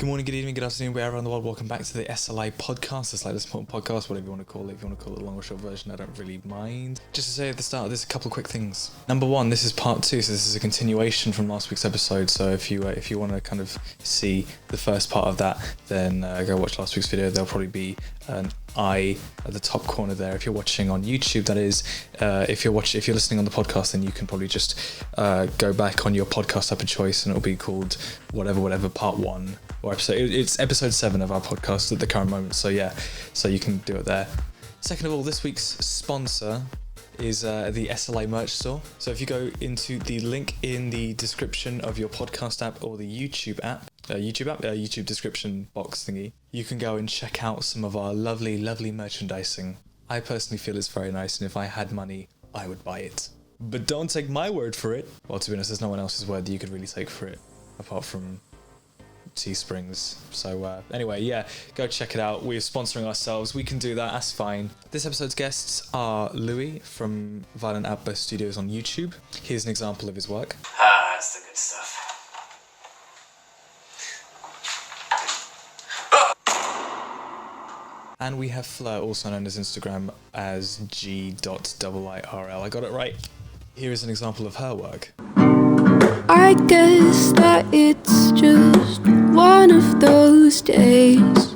Good morning, good evening, good afternoon, wherever in the world. Welcome back to the SLI podcast, the SLI podcast, whatever you want to call it. If you want to call it a long or short version, I don't really mind. Just to say at the start, there's a couple of quick things. Number one, this is part 2, so this is a continuation from last week's episode. So if you want to kind of see the first part of that, then go watch last week's video. There'll probably be an I at the top corner there. If you're watching on YouTube, that is. If you're listening on the podcast, then you can probably just go back on your podcast app of choice, and it'll be called whatever part 1 or episode. It's episode 7 of our podcast at the current moment. So yeah, so you can do it there. Second of all, this week's sponsor is the SLI merch store. So if you go into the link in the description of your podcast app or the YouTube description box thingy, you can go and check out some of our lovely merchandising. I personally feel it's very nice, and if I had money, I would buy it. But don't take my word for it. Well, to be honest, there's no one else's word that you could really take for it, apart from Teesprings. So anyway, yeah, go check it out. We're sponsoring ourselves. We can do that. That's fine. This episode's guests are Louis from Violent Outburst Studios on YouTube. Here's an example of his work. That's the good stuff. And we have Fleur, also known as Instagram as g.iirl. I got it right. Here is an example of her work. I guess that it's just one of those days.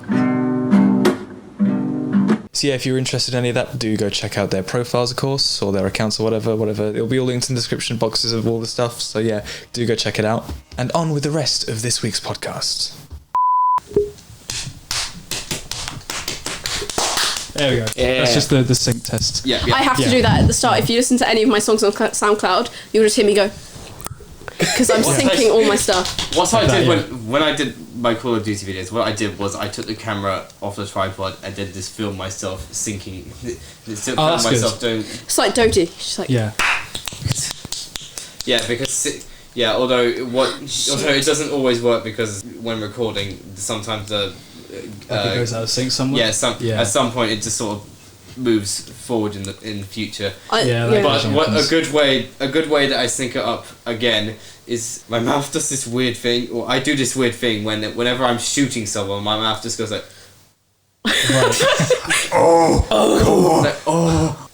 So yeah, if you're interested in any of that, do go check out their profiles, of course, or their accounts or whatever. It'll be all linked in the description boxes of all the stuff. So yeah, do go check it out. And on with the rest of this week's podcast. There we go. Yeah. That's just the sync test. Yeah. I have to do that at the start. If you listen to any of my songs on SoundCloud, you'll just hear me go. Because I'm syncing all my stuff. What I did when I did my Call of Duty videos, what I did was I took the camera off the tripod and then just filmed myself syncing. It's like Doty. She's like, yeah. Yeah, because although it doesn't always work, because when recording, sometimes it goes out of sync somewhere. At some point it just sort of moves forward in the future. But a good way that I sync it up again is my mouth does this weird thing, or I do this weird thing whenever I'm shooting someone, my mouth just goes like. Right.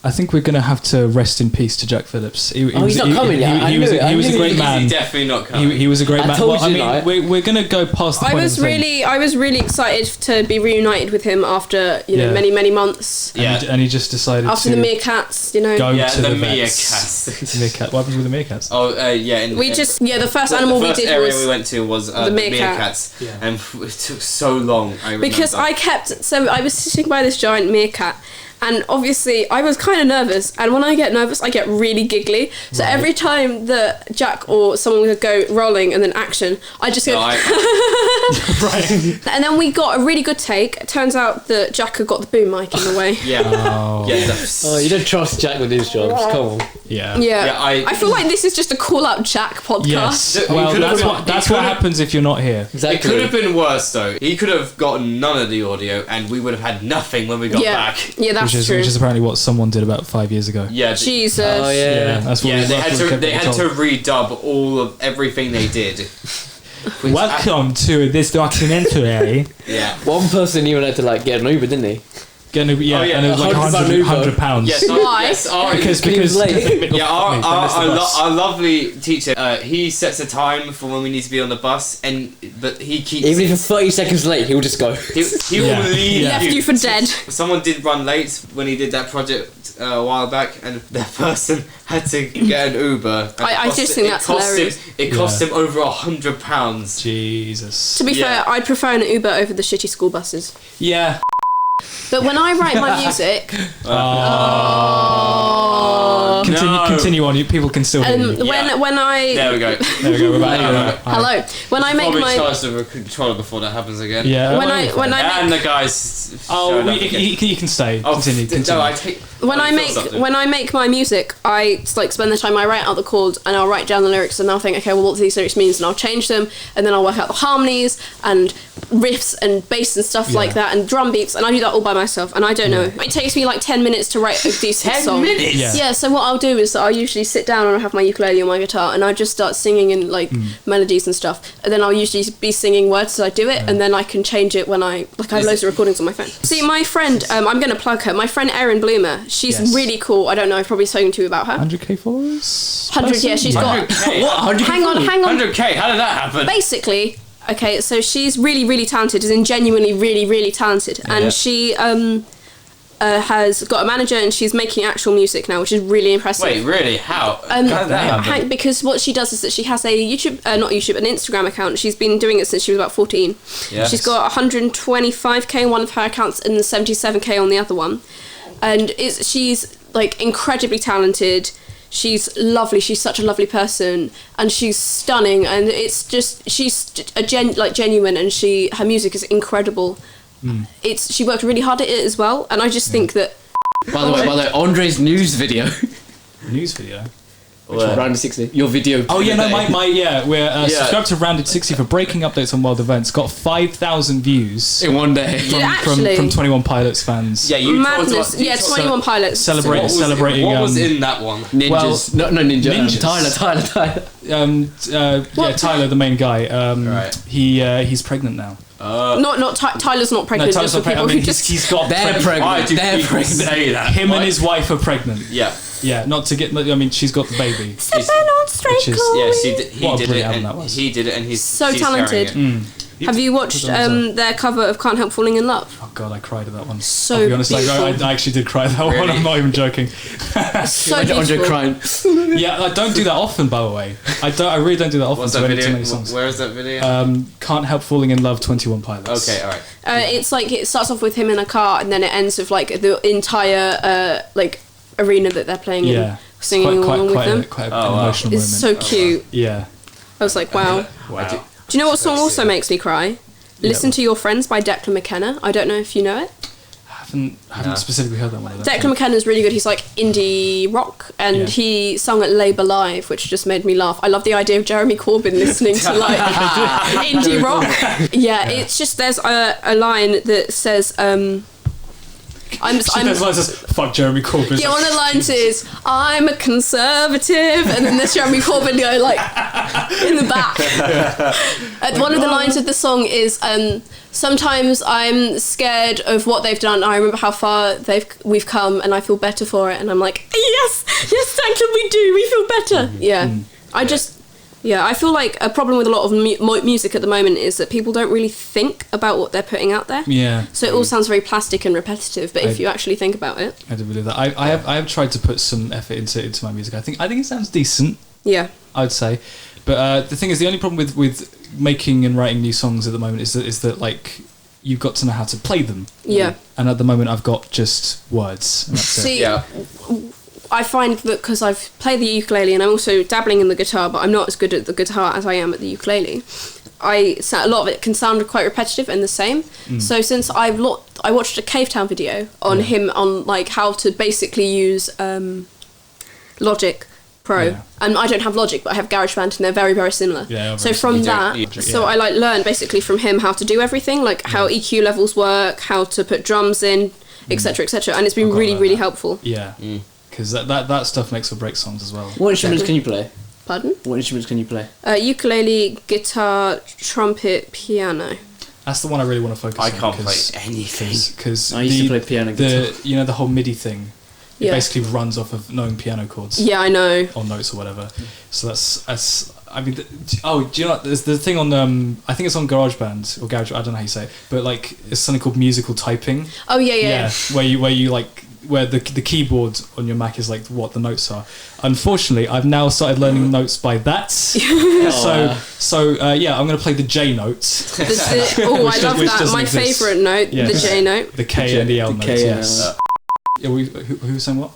I think we're going to have to rest in peace to Jack Phillips. He's not coming yet. He was a great man. He's definitely not coming. He was a great man. We're going to go past the point. I was really excited to be reunited with him after many months. Yeah, and he just decided after the meerkats, go to the meerkats. What happens with the meerkats? The first animal we did area we went to was the meerkats, and it took so long. Because I was sitting by this giant meerkat. And obviously, I was kind of nervous. And when I get nervous, I get really giggly. So every time that Jack or someone would go rolling and then action, I just go... Right. And then we got a really good take. It turns out that Jack had got the boom mic in the way. You don't trust Jack with his jobs. Come on. Yeah. I feel like this is just a call-out Jack podcast. Yes. Well, that's what happens if you're not here. Exactly. It could have been worse, though. He could have gotten none of the audio, and we would have had nothing when we got back. Yeah, that's true. Which is apparently what someone did about 5 years ago. Yeah. Jesus. Oh, yeah. That's what they had to redub all of everything they did. Welcome to this documentary. Yeah. One person even had to get an Uber, didn't he? And it was like £100. Yes, why? Because our lovely teacher, he sets a time for when we need to be on the bus, but he keeps... Even if you're 30 seconds late, he'll just go. He will leave He left you for dead. Someone did run late when he did that project a while back, and that person had to get an Uber. I just think that's hilarious. It cost him over £100. Jesus. To be fair, I'd prefer an Uber over the shitty school buses. Yeah. But when I write my music... Continue on. People can still hear you. When I... There we go. We're back. Hello. When I make my... charge the controller before that happens again. Yeah. And the guys... you can stay. Continue. No, when I make my music, I spend the time I write out the chords, and I'll write down the lyrics, and I'll think, okay, well, what do these lyrics mean? And I'll change them, and then I'll work out the harmonies and riffs and bass and stuff like that, and drum beats, and I do that guitar all by myself, and I don't know. It takes me like 10 minutes to write a decent 10 song. minutes? Yeah. So what I'll do is I'll usually sit down and I'll have my ukulele or my guitar, and I just start singing in like melodies and stuff. And then I'll usually be singing words as I do it, and then I can change it when I have loads of recordings on my phone. See, my friend, I'm going to plug her. My friend Erin Bloomer. She's really cool. I don't know. I've probably spoken to you about her. 100k followers. 100. Yeah, she's got. 100K? What? 100K? Hang on. 100K? How did that happen? Basically, okay, so she's really, really talented, as in genuinely really, really talented. And she has got a manager and she's making actual music now, which is really impressive. Wait, really? How? How did that happen? Because what she does is that she has a an Instagram account. She's been doing it since she was about 14. Yes. She's got 125k on one of her accounts and 77k on the other one. And she's like incredibly talented. She's lovely. She's such a lovely person, and she's stunning. And it's just she's genuine, and her music is incredible. She worked really hard at it as well, and I just think that. By the way, Andre's news video. News video. Rounded 60. Your video. Oh yeah, no, we're subscribed to Rounded 60 for breaking updates on world events. Got 5,000 views in one day from 21 Pilots fans. Yeah, you madness. 21 Pilots celebrating. What was in that one? Ninjas. No, Ninja. Ninjas. Tyler. Tyler, the main guy. Right. He's pregnant now. Tyler's not pregnant. No, Tyler's not pregnant. I mean, he's got. They're pregnant. Why do people say that? Him and his wife are pregnant. Yeah. Yeah, not to get. I mean, she's got the baby. Stepping on straight. He did it, and he's so she's talented. Have you watched their cover of Can't Help Falling in Love? Oh god, I cried at that one. So I'll be honest, beautiful. I actually did cry at that one. I'm not even joking. So beautiful. Crying. Yeah, I don't do that often, by the way. I really don't do that often. What's that video? Where is that video? Can't Help Falling in Love, 21 Pilots. Okay, alright. It's like it starts off with him in a car, and then it ends with like the entire arena that they're playing in, singing along with them. Quite an emotional It's moment. so cute. Yeah. I was like, wow. Wow. Do you know what song also makes me cry? Listen to Your Friends by Declan McKenna. I don't know if you know it. I haven't specifically heard that one. Declan McKenna's really good. He's like indie rock, and he sung at Labour Live, which just made me laugh. I love the idea of Jeremy Corbyn listening to like indie rock. Yeah, it's just there's a line that says fuck Jeremy Corbyn. Yeah, one of the lines is I'm a conservative, and then there's Jeremy Corbyn go like in the back. One of the lines of the song is sometimes I'm scared of what they've done. I remember how far we've come, and I feel better for it. And I'm like, yes, Declan, we do. We feel better. Yeah, I feel like a problem with a lot of music at the moment is that people don't really think about what they're putting out there. Yeah. So it all sounds very plastic and repetitive, but if you actually think about it, I do believe that. I have tried to put some effort into my music. I think it sounds decent. Yeah. I would say, but the thing is, the only problem with making and writing new songs at the moment is that like you've got to know how to play them. Yeah. And at the moment, I've got just words. And that's it. Yeah. I find that because I've played the ukulele and I'm also dabbling in the guitar, but I'm not as good at the guitar as I am at the ukulele. A lot of it can sound quite repetitive and the same. So since I watched a Cave Town video on him on like how to basically use Logic Pro, and I don't have Logic, but I have GarageBand, and they're very, very similar. Yeah, so from that, I like learned basically from him how to do everything, like how EQ levels work, how to put drums in, etc., etc., and it's been really, really helpful. Yeah. Because that stuff makes or breaks songs as well. What instruments can you play? Pardon? What instruments can you play? Ukulele, guitar, trumpet, piano. That's the one I really want to focus on. I can't play anything. Because I used to play piano guitar. The whole MIDI thing, it basically runs off of knowing piano chords. Yeah, I know. Or notes or whatever. So that's I mean, do you know, there's the thing on, I think it's on GarageBand, or Garage, I don't know how you say it, but like, it's something called musical typing. Oh, yeah. Where you like, where the keyboard on your Mac is like what the notes are. Unfortunately, I've now started learning notes by that. So I'm going to play the J notes. I love that. My favourite note, the J note. The K and the L notes, yes. Who sang what?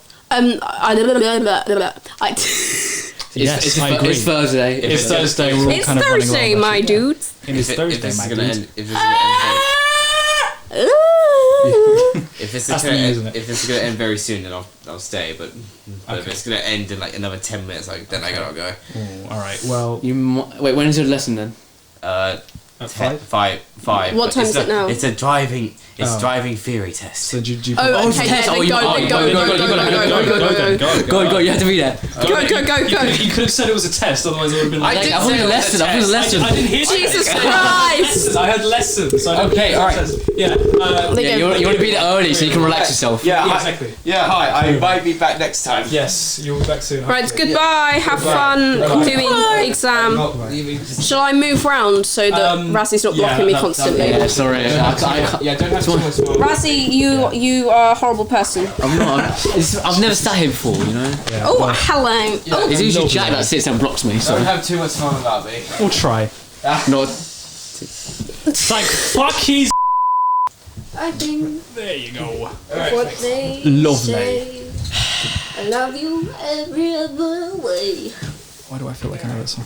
Yes, I agree. It's Thursday. It's Thursday. We're all kind of running around. It's Thursday, my dudes. It's Thursday, my dudes. If this is gonna end very soon, then I'll stay. But if it's gonna end in like another 10 minutes, then I gotta go. Ooh, all right. Well, wait. When is your lesson then? At 5? 5. What time is it now? It's a driving theory test. So do you Oh, okay, test. then Oh, you- go. Go, you have to be there. Go. You could have said it was a test, otherwise it would have been like... I did I say heard it was a lesson. I heard test. lesson. I didn't hear Jesus that. Christ! I heard lessons. Okay, alright. Yeah. Yeah, you want to be there early so you can relax yourself. Yeah, Yeah, exactly. Yeah, hi. I might be back next time. Yes, you'll be back soon. Right, goodbye. Have fun doing exam. Shall I move round so that Razzie's not blocking me constantly? Yeah, sorry. Yeah, don't have too much fun. Razzie, you are a horrible person. I'm not. I've never sat here before, you know. Oh, hello. Oh, It's usually Jack that sits and blocks me. So Don't have too much fun about me. We'll try. not. It's like, fuck his... I think There you go. what they Lovely. say. I love you every other way. Why do I feel like I know that song?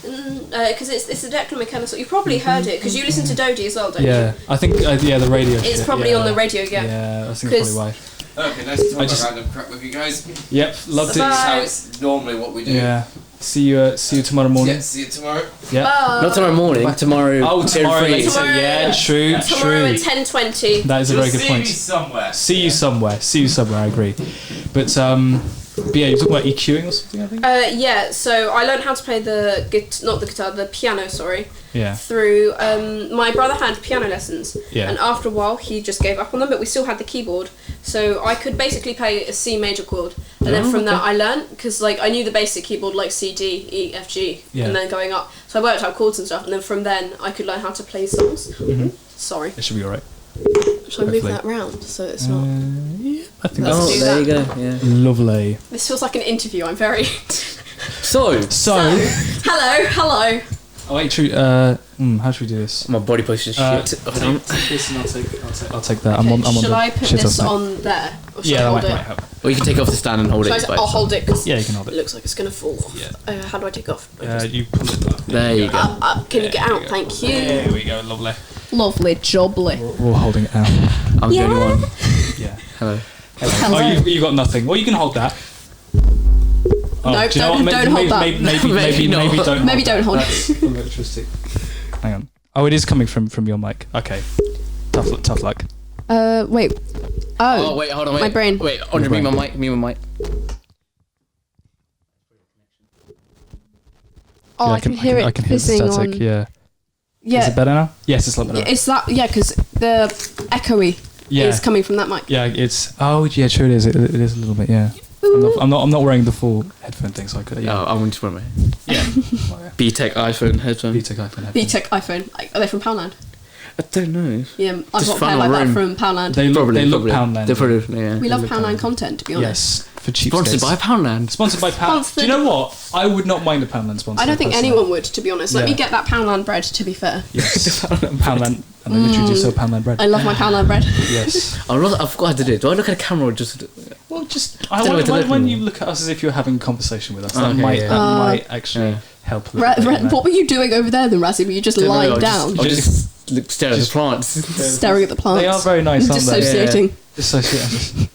Because it's a Declan McKenna song. You've probably heard it because you listen to Dodie as well, don't Yeah, you? I think, the radio It's shit, probably yeah. on the radio, yeah. Yeah, I think that's probably why. Okay, nice to talk just- about random crap with you guys. Yep, loved Bye. it. That's how it's normally what we do. Yeah. See you tomorrow morning. Yeah, see you tomorrow. Yeah. Not tomorrow morning. Tomorrow. Oh, tomorrow free. later. Tomorrow- Yeah, true, Tomorrow true. at 10:20. That is a You'll very good see point. me somewhere. See you somewhere. I agree. But yeah, you're talking about EQing or something, I think. Yeah. So I learned how to play the piano. Sorry. Yeah. Through my brother had piano lessons, Yeah. and after a while he just gave up on them. But we still had the keyboard, so I could basically play a C major chord, and then from that I learned because like I knew the basic keyboard like C, D, E, F, G, Yeah. and then going up. So I worked out chords and stuff, and then from then I could learn how to play songs. Sorry, It should be alright. shall I move Hopefully. that round so it's not? Yeah, I think Let's that's do There you that. go. Yeah. lovely. This feels like an interview. I'm very. So Hello. Oh wait, true. How should we do this? my body posture shit. This and I'll take that. I'm on Shall the I put shit this outside. on there? Or shall Yeah, I that hold might it? help. Or you can take it off the stand and hold Shall I it. say- by I'll itself. hold it because Yeah, you can hold it it. looks like it's gonna fall off. Yeah. How do I take off? You pull it up. There you go. Can you get out? Thank you. There we go. Lovely. Lovely, jubbly. We're holding it out. I'm the only one. Yeah. Hello. Oh, you got nothing. Well, you can hold that. Oh, No, do you know what? don't hold that. Maybe Maybe not. don't. Maybe don't hold it. That's electricity. Hang on. Oh, it is coming from your mic. Okay. Tough luck. Wait. Oh wait, hold on. Wait. My brain. Wait, Andre, Your mute brain. my mic. Mute my mic. Oh, Yeah, I can hear it. I can hear the fizzing static. on. Yeah. Is Yeah. it better now? Yes, it's a lot better. It's that. Yeah, because the echoey Yeah. is coming from that mic. Yeah, it's. Oh, yeah, true. It is. It is a little bit. Yeah. I'm not wearing the full headphone thing, so I could. Yeah. Oh, I'm just wearing my Yeah. B-Tech iPhone headphone. BTEC iPhone headphones. VTech iPhone. Are they from Poundland? I don't know. Yeah, I've Just got a found pair my like that room. from Poundland. They look probably. Poundland. They're probably yeah. We love look Poundland Poundland. content, to be honest. Yes, for cheap. Sponsored by Poundland. Sponsored by Poundland. Sponsored. Do you know what? I would not mind a Poundland sponsor. I don't think personally. anyone would, to be honest. Let me Yeah. get that Poundland bread, to be fair. Yes. Poundland. And they literally do sell Poundland bread. I love my Poundland bread. Yes. I forgot how to do it. Do I look at a camera or just? Well, just don't know where to look when anymore. you look at us as if you're having a conversation with us, that Okay, might yeah. that might actually Yeah. help. A little bit, you know. What were you doing over there then, Razzie? Were you just lying down? I'll just stare at the plants. Staring at the plants? They are very nice, aren't they? Dissociating. Dissociating.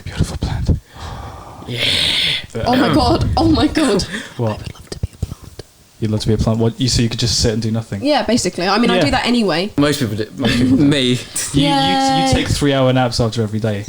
Beautiful plant. Oh my god. Oh my god. What? I would love to be a plant. You'd love to be a plant. What? So you could just sit and do nothing. Yeah, basically. I mean, I Yeah. do that anyway. Most people do. Me. You Yay. take 3-hour naps after every day.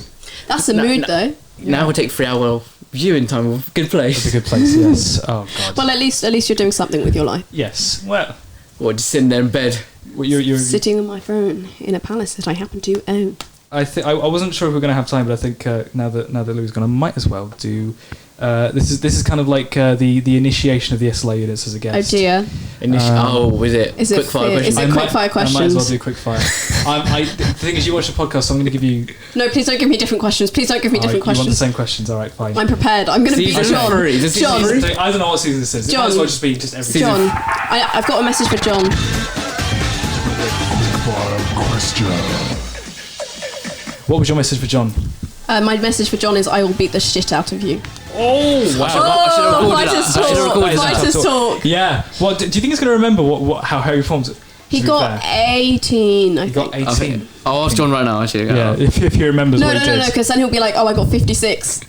That's the mood, though. Now we'll take 3 hour viewing time. Good place. It's a good place. Yes. Oh god. Well, at least you're doing something with your life. Yes. Well, Or just sitting there in bed. you're Sitting on my throne in a palace that I happen to own. I think I wasn't sure if we were going to have time, but I think now that Lou's gone, I might as well do. This is kind of like the initiation of the SLI Units as a Oh guest. dear. Is it? Is it Quick fire fear- questions. is it quick fire I might as well questions? do quick fire. The thing is, you watch the podcast, so I'm going to give you. No, please don't give me different questions. Please don't give me different You want the questions. same questions? All right, fine. I'm prepared. I'm going to beat Season John. 3. This is John. season 3. I don't know what season this is. It might John. as well just be just every Season- John, I've got a message for John. What was your message for John? My message for John is I will beat the shit out of you. Oh wow! Oh, Fighters Fighters talk. Yeah. What do you think he's going to remember? How Harry forms it? He to be got fair? 18, I He think. got 18. Okay. I'll ask John right now, actually. Yeah, if he remembers No, what he did. because then he'll be like, oh, I got 56.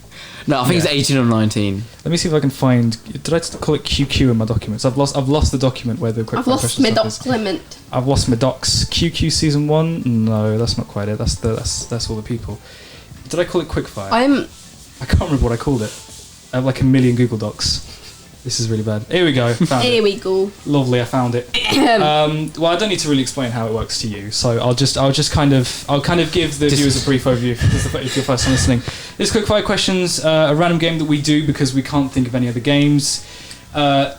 No, I think it's 18 or 19. Let me see if I can find. Did I call it QQ in my documents? I've lost the document where the quick I've fire lost question my stuff is. document. I've lost my docs. QQ season 1? No, that's not quite it. That's all the people. Did I call it quickfire? I can't remember what I called it. I have like a million Google Docs. This is really bad. Here we go. Found Here it. we go. Lovely, I found it. Well, I don't need to really explain how it works to you, so I'll kind of give the viewers a brief overview if you're first time listening. This quickfire questions, a random game that we do because we can't think of any other games. We did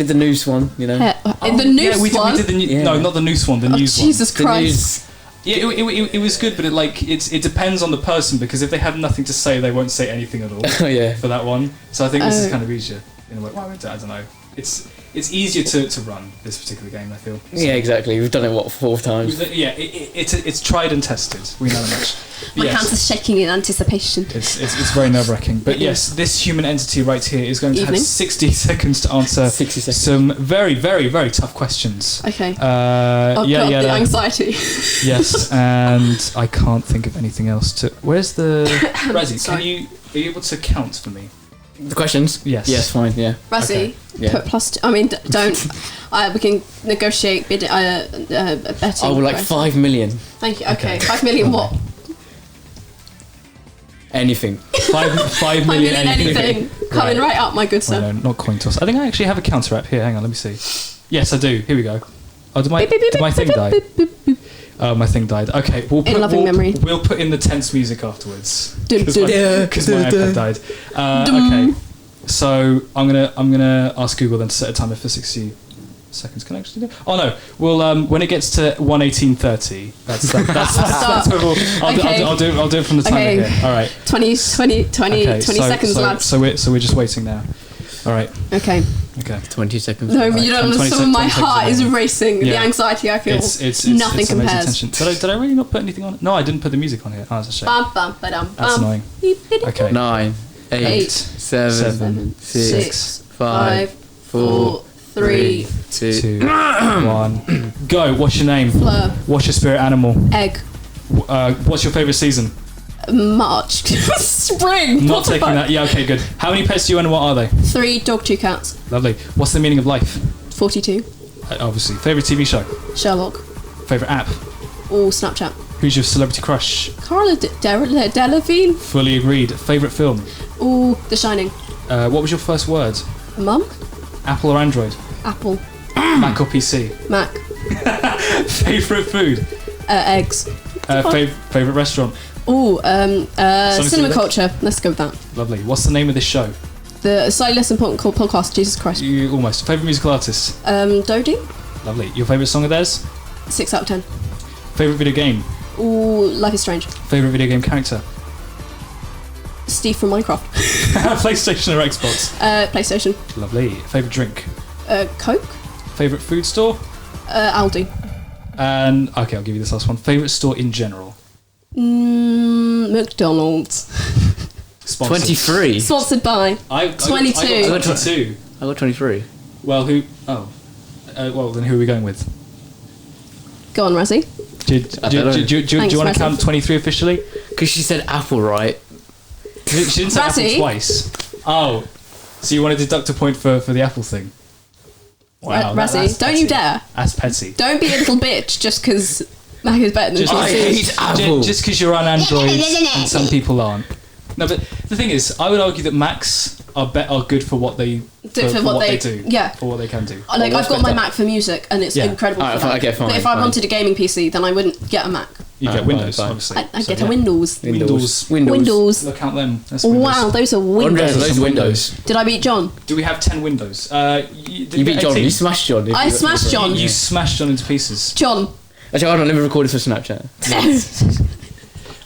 the news one, you know. The news one? We did no, not the news one. The news one. Jesus Christ. Yeah, it was good, but it depends on the person because if they have nothing to say, they won't say anything at all. For that one. So I think this is kind of easier in a way. Well, I don't know. It's easier to run this particular game, I feel. So, yeah, exactly. We've done it 4 times. Yeah, it's tried and tested. We know that much. My hands are shaking in anticipation. It's very nerve-wracking. But yes, this human entity right here is going to have 60 seconds to answer 60 seconds. some very, very, very tough questions. Okay. The anxiety. Yes, and I can't think of anything else to. Where's the Razzie? Are you able to count for me? The questions? Yes. Yes, fine. Yeah. Razzie, put +2. I mean, don't. We can negotiate betting. I would like 5 million. Thank you. Okay, 5 million what? Anything. 5 million anything. Coming right up, my good sir. No, not coin toss. I think I actually have a counter app here. Hang on, let me see. Yes, I do. Here we go. Oh, did my thing die? Oh, my thing died. Okay, we'll put in the tense music afterwards because my iPad died. Okay, so I'm gonna ask Google then to set a timer for 60 seconds. Can I actually do? Oh no, we'll when it gets to 1:18:30. That's where I'll do it from the timer here. All right. 20 seconds, lads. So we're just waiting now. All right. Okay. 20 seconds. No, you don't understand. My heart is racing. The anxiety I feel. It's nothing compares. Did I really not put anything on? No, I didn't put the music on here. Oh, that's a shame. That's annoying. Okay. 9, 8, 7, 6, 5, 4, 3, 2, 1. Go. What's your name? Fleur. What's your spirit animal? Egg. What's your favourite season? March. Spring. Not taking that. Yeah, okay, good. How many pets do you own and what are they? 3 dog, 2 cats. Lovely. What's the meaning of life? 42. Obviously. Favourite TV show? Sherlock. Favourite app? Or Snapchat. Who's your celebrity crush? Cara Delevingne. Fully agreed. Favourite film? Ooh, The Shining. What was your first word? Mum. Apple or Android? Apple. Mac or PC? Mac. Favourite food? Eggs. Favourite restaurant? Ooh, cinema culture. Let's go with that. Lovely. What's the name of this show? The SLI Units podcast. Jesus Christ. You almost. Favourite musical artist? Dodie. Lovely. Your favourite song of theirs? 6 out of 10. Favourite video game? Ooh, Life is Strange. Favourite video game character? Steve from Minecraft. PlayStation or Xbox? PlayStation. Lovely. Favourite drink? Coke. Favourite food store? Aldi. And okay, I'll give you this last one. Favourite store in general? McDonald's. Sponsored. 23. Sponsored by. 22. I got 22. I got 23. Well, who? Oh. Well, then who are we going with? Go on, Razzie. Do you want to count 23 officially? Because she said Apple, right? She didn't say Razzie? Apple twice. Oh. So you want to deduct a point for the Apple thing? Wow. Razzie, don't you dare. That's petty. Don't be a little bitch just because Mac is better than I hate Apple. Just because you're on Android and some people aren't. No, but the thing is, I would argue that Macs are good for what they for what they do. Yeah. For what they can do. Like I've got my Mac for music and it's incredible. Right, for that. okay, fine, but if I wanted a gaming PC, then I wouldn't get a Mac. You get Windows, fine. obviously. I'd get a Windows. Windows. Look, count them. That's Windows. Wow, those are Windows. Those Windows. Did I beat John? Do we have 10 Windows? You beat John. You smashed John. I smashed John. You smashed John into pieces. John. Actually, hold on. Let me record this for Snapchat.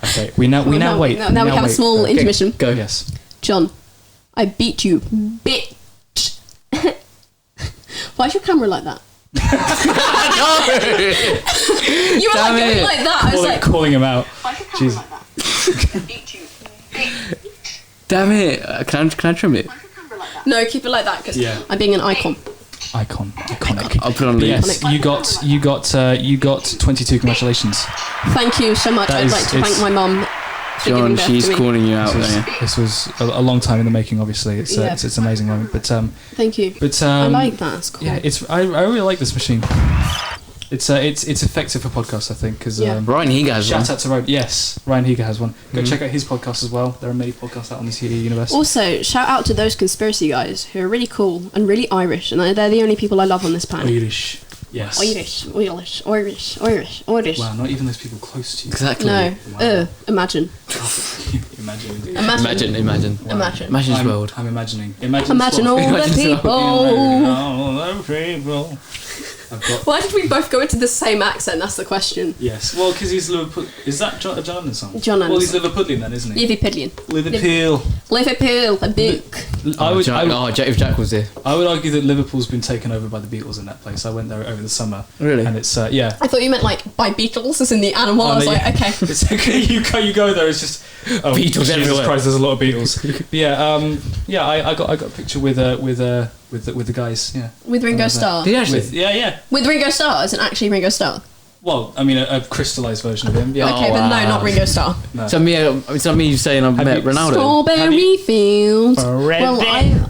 Okay, we now wait. Now we have a small intermission. Go. Yes. John, I beat you, bitch. Why's your camera like that? You were Damn like going it. like that. I was like, calling him out. why's your camera like that? I beat you, bitch. Damn it. Can I trim it? No, keep it like that because I'm being an icon. Iconic. I'll put it on loop. Yes, you got 22. Congratulations. Thank you so much. I'd like to thank my mum for giving John, birth she's to me. calling you out there. This was a long time in the making. Obviously, it's an amazing moment. But Thank you. But I like that. It's cool. yeah, I really like this machine. It's effective for podcasts, I think, because Ryan Higa has one. shout out to Ryan. Yes, Ryan Higa has one. Go check out his podcast as well. There are many podcasts out on the SLI universe. Also, shout out to those conspiracy guys who are really cool and really Irish, and they're the only people I love on this planet. Irish, yes. Irish. Wow, not even those people close to you. Exactly. No. Wow. Imagine. Imagine. Imagine. Imagine his world. I'm imagining. Imagine all Imagine the people. all the people. Why did we both go into the same accent? That's the question. Yes. Well, because he's Liverpool. Is that John Anderson song? John Well, he's Anderson. Liverpudlian then, isn't he? Liverpudlian. Liverpool. Liverpool, a book. If Jack was there. I would argue that Liverpool's been taken over by the Beatles in that place. I went there over the summer. Really? And it's yeah. I thought you meant like by Beatles, as in the animal. I was no, like, yeah. okay. It's okay. You go there. It's just Beatles Jesus everywhere. Christ, there's a lot of Beatles. But yeah. I got a picture with the guys. Yeah. With Ringo Starr. Did you actually? Yeah. With Ringo Starr, isn't actually Ringo Starr. Well, I mean a crystallized version of him. Yeah. Okay, but no, not Ringo Starr. No. It's not me saying I've met you- Ronaldo. Strawberry Fields. Red Well,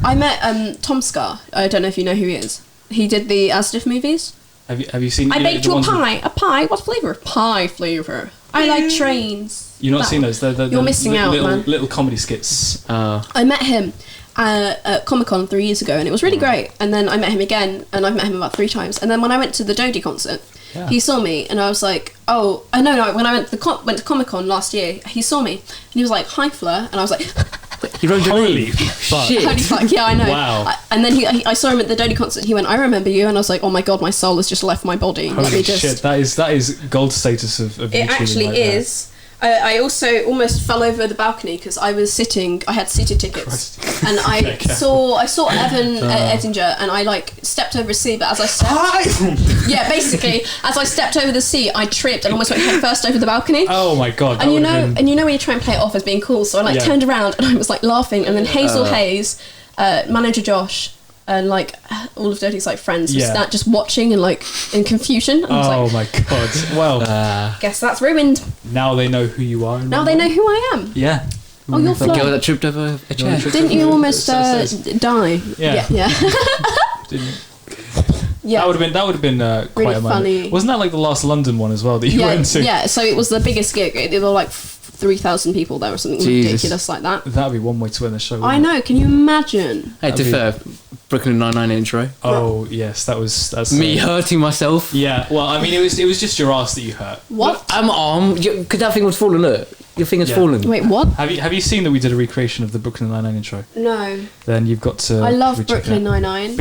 I met Tom Scar. I don't know if you know who he is. He did the Asdiff movies. Have you seen? I you know, baked the you a ones that- pie. A pie? What flavour? Pie flavour. I like trains. You've not That seen one. those? The You're missing out, little, man. Little comedy skits. I met him at Comic-Con 3 years ago, and it was really great. And then I met him again, and I've met him about 3 times. And then when I went to the Dodie concert, he saw me, and I was like, oh, I know. When I went to Comic-Con last year, he saw me, and he was like, hi, Fleur. And I was like, He wrote your Holy name. fuck! Shit. holy fuck, yeah, I know. Wow. And then I saw him at the Dodie concert, and he went, I remember you. And I was like, oh my god, my soul has just left my body. Let Holy me just... shit! That is gold status of It YouTubing actually right there. is. I also almost fell over the balcony because I had seated tickets, and I Okay, careful. saw Evan Edinger, and I like stepped over a seat, but as I stepped, yeah, basically, as I stepped over the seat, I tripped and almost went head first over the balcony. Oh my god! And you know when you try and play it off as being cool, so I like Yeah. turned around and I was like laughing, and then Hazel Hayes, manager Josh, and like all of Dirty's like friends was just watching and like in confusion. I was Oh like, my god! Well, guess that's ruined. now they know who you are. Now they know who I am. Yeah. Oh, you're The girl Fleur. that tripped over a chair. Didn't you almost die? Yeah. Yeah. Didn't- Yeah. That would have been quite Really a moment. funny. Wasn't that like the last London one as well that you Yeah, went to? yeah, so it was the biggest gig. There were like 3,000 people there or something Jesus. ridiculous like that. That'd be one way to end the show. I wouldn't it? know, can you imagine? Hey, to be fair, Brooklyn Nine-Nine intro. Oh yes, that's Me hurting myself. Yeah. Well, I mean, it was just your ass that you hurt. What? I'm arm. Because that thing was falling. Look, your thing has Yeah. fallen. Wait, what? Have you seen that we did a recreation of the Brooklyn Nine-Nine intro? No. Then you've got to. I love recheck Brooklyn that. Nine-Nine.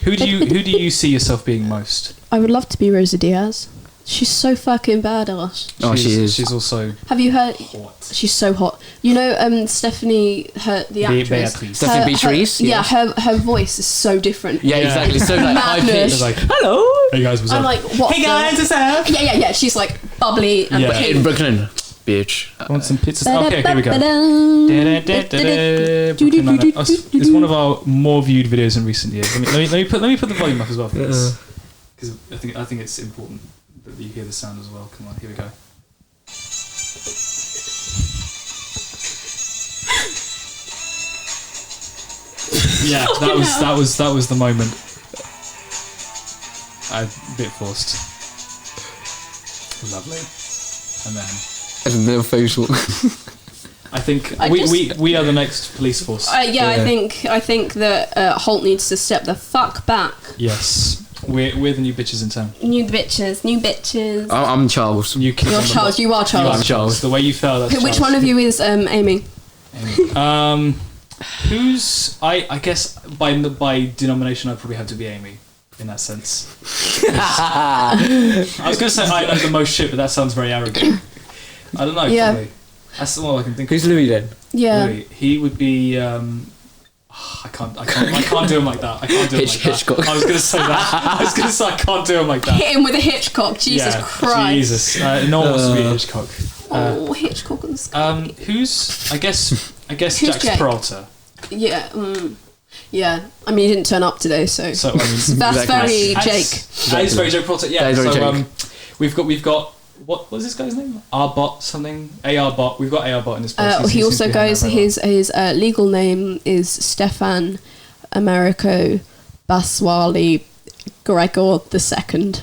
Who do you see yourself being most? I would love to be Rosa Diaz. She's so fucking badass. Oh, she is. She's also Have you heard? hot. She's so hot. You know, Stephanie, the actress. Beatrice. Stephanie Beatrice, Yeah, yes. her voice is so different. Yeah, exactly. So like high Madness. It's pitched. like, Hello. hey guys, what's I'm up? like, what? Hey guys, what's up? Yeah. She's like bubbly and Yeah. cute. In Brooklyn, bitch. I want some pizzas. Okay, here we go. Brooklyn Nine-Nine. It's one of our more viewed videos in recent years. Let me put the volume up as well for this, because I think it's important that you hear the sound as well. Come on, here we go. Yeah, that was the moment. A bit forced. Lovely, and then. As a little facial. I think I we are the next police force. Yeah, I think that Holt needs to step the fuck back. Yes, we're the new bitches in town. New bitches. I'm Charles. New kids You're on the Charles. block. You are You Charles. are Charles. The way you fell. That's Which Charles. one of you is Amy? Who's I guess by denomination I'd probably have to be Amy in that sense. I was gonna say I know the most shit, but that sounds very arrogant. I don't know. Yeah. Probably. That's all I can think. Who's of. Louis then? Yeah. Louis. He would be. I can't do him like that. I can't do him like that. Hitchcock. I was gonna say that. I was gonna say I can't do him like that. Hit him with a Hitchcock. Jesus Yeah, Christ. Jesus. No one wants to be Hitchcock. Oh, Hitchcock on the sky. Who's? I guess Who's Jack's Jake? Peralta. Yeah. Yeah. I mean, he didn't turn up today, so. So I mean, That's very Exactly. Jake. That is very Jake Peralta. Yeah. That is very So Jake. we've got what was this guy's name? Arbot something. Arbot. We've got Arbot in this place. He also goes. His legal name is Stefan Americo Baswali Gregor II.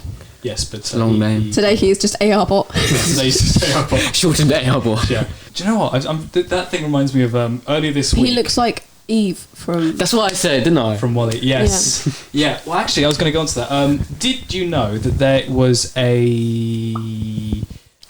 Yes, but long name. Today he is just Arbot. Today he's just Arbot. Shortened Arbot. Yeah. Do you know what? That thing reminds me of earlier this week. He looks like Eve from... That's what I said, didn't I? From WALL-E, yes. Yeah. Well, actually, I was going to go on to that. Did you know that there was a...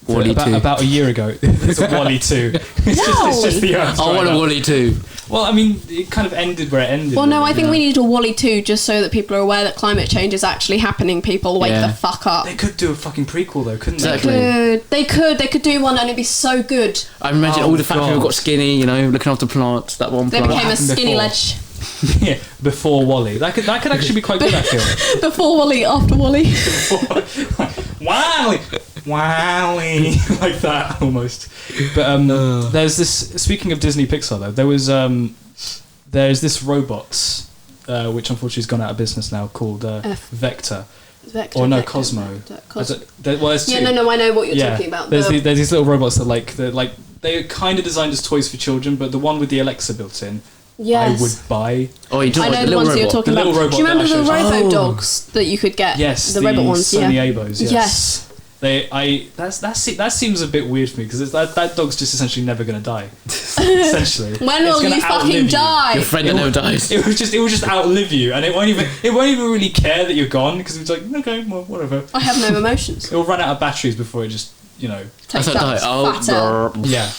WALL-E 2. About a year ago, there's a WALL-E 2. It's just the Earth. I want a WALL-E 2. Well, I mean, it kind of ended where it ended. Well, no, I think we need a WALL-E 2 just so that people are aware that climate change is actually happening. People, wake the fuck up. They could do a fucking prequel, though, couldn't they? They could do one and it'd be so good. I imagine all the fat people got skinny, looking after plants, that one plant. They became a skinny ledge. Yeah, before WALL-E. That could actually be quite good, I feel. Before WALL-E, after WALL-E. WALL-E! WALL-E! Like that, almost. But there's this... Speaking of Disney Pixar, though, there's this robot, which unfortunately has gone out of business now, called Vector. Vector. Or no, Vector, Cosmo. Vector. There's two. Yeah, no, I know what you're talking about. There's these little robots that they're kind of designed as toys for children, but the one with the Alexa built in, yes. I would buy. Oh, you I know the ones that you're talking about. Do you remember the robo dogs that you could get? Yes, the robot ones. Sony Abos. Yes. That seems a bit weird for me because that dog's just essentially never going to die. Essentially, when will you fucking die? Your friend that never dies. It will just outlive you, and it won't even really care that you're gone because it's like, okay, well, whatever. I have no emotions. It will run out of batteries before it just takes that yeah.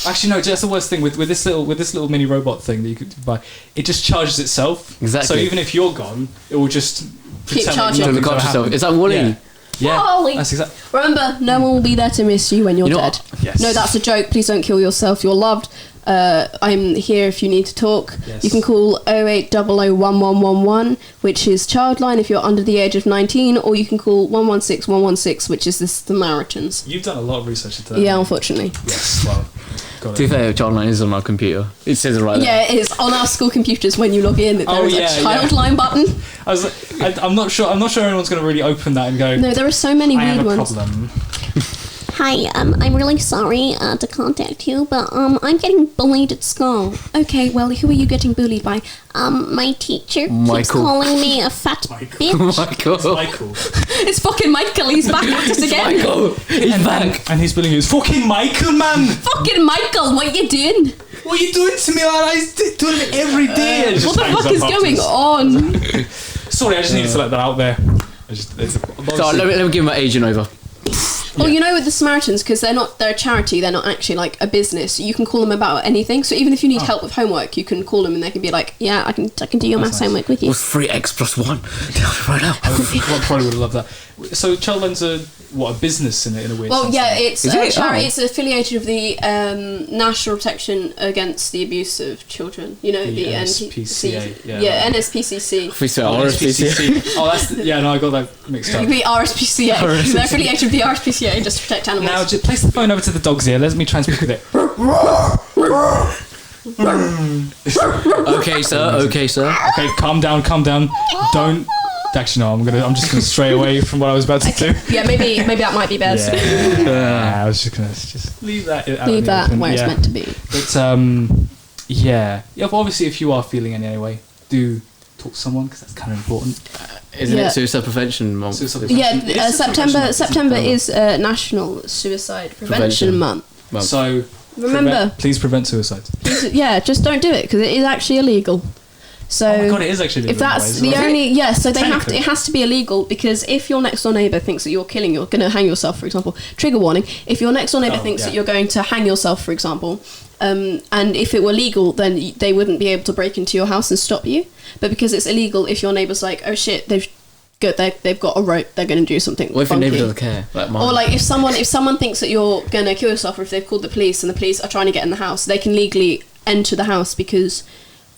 Actually, no. That's the worst thing with this little mini robot thing that you could buy. It just charges itself. Exactly. So even if you're gone, it will just keep charging. Is that WALL-E? Yeah, WALL-E. that's exactly. Remember, no one will be there to miss you when you're dead. Yes. No, that's a joke. Please don't kill yourself. You're loved. I'm here if you need to talk. Yes. You can call 08001111, which is Childline if you're under the age of 19, or you can call 116 which is the Samaritans. You've done a lot of research into that. Yeah, unfortunately. Yes, well, got To be fair, Childline is on my computer. It says it right there. Yeah, it is. On our school computers, when you log in, there is a Childline button. I was like, I'm not sure anyone's going to really open that and go, no, there are so many weird ones. I have a problem. Hi, I'm really sorry to contact you, but I'm getting bullied at school. Okay, well, who are you getting bullied by? My teacher keeps Michael. calling me a fat bitch. Michael. It's fucking Michael, he's back at us again. Michael, he's back. And he's bullying you. It's fucking Michael, man! Fucking Michael, what you doing? What are you doing to me, man? I do it every day. What the fuck is going on? Sorry, I just needed to let that out there. So let me give my agent over. Well, with the Samaritans, because they're a charity, they're not actually like a business. You can call them about anything. So even if you need help with homework, you can call them and they can be like, yeah, I can do your maths homework with you. What's 3x+1? Right now. I probably would have loved that. So Childline's a business in a weird sense? Well, yeah, it's a charity. Oh. It's affiliated with the National Protection Against the Abuse of Children. The NSPCA. Yeah, NSPCC. RSPCA. Oh, I got that mixed up. The RSPCA. They're affiliated with the RSPCA just to protect animals. Now, just place the phone over to the dog's ear. Let me try and speak with it. Okay, sir. Okay, calm down. Don't. Actually, no. I'm just gonna stray away from what I was about to do. Yeah, maybe that might be best. I was just gonna leave that. Leave that where it's meant to be. But yeah. But obviously, if you are feeling any way, do talk to someone because that's kind of important. Isn't it Suicide Prevention Month? Yeah, September is National Suicide Prevention Month. So remember, please prevent suicide. Just don't do it because it is actually illegal. So oh my God, it is actually illegal. If that's the only so it has to be illegal because if your next door neighbour thinks that you're going to hang yourself, for example, trigger warning. If your next door neighbour thinks that you're going to hang yourself, for example, and if it were legal, then they wouldn't be able to break into your house and stop you. But because it's illegal, if your neighbour's like, oh shit, they've got a rope, they're going to do something. What if your neighbour doesn't care? Like mine. Or like if someone thinks that you're going to kill yourself, or if they've called the police and the police are trying to get in the house, they can legally enter the house because.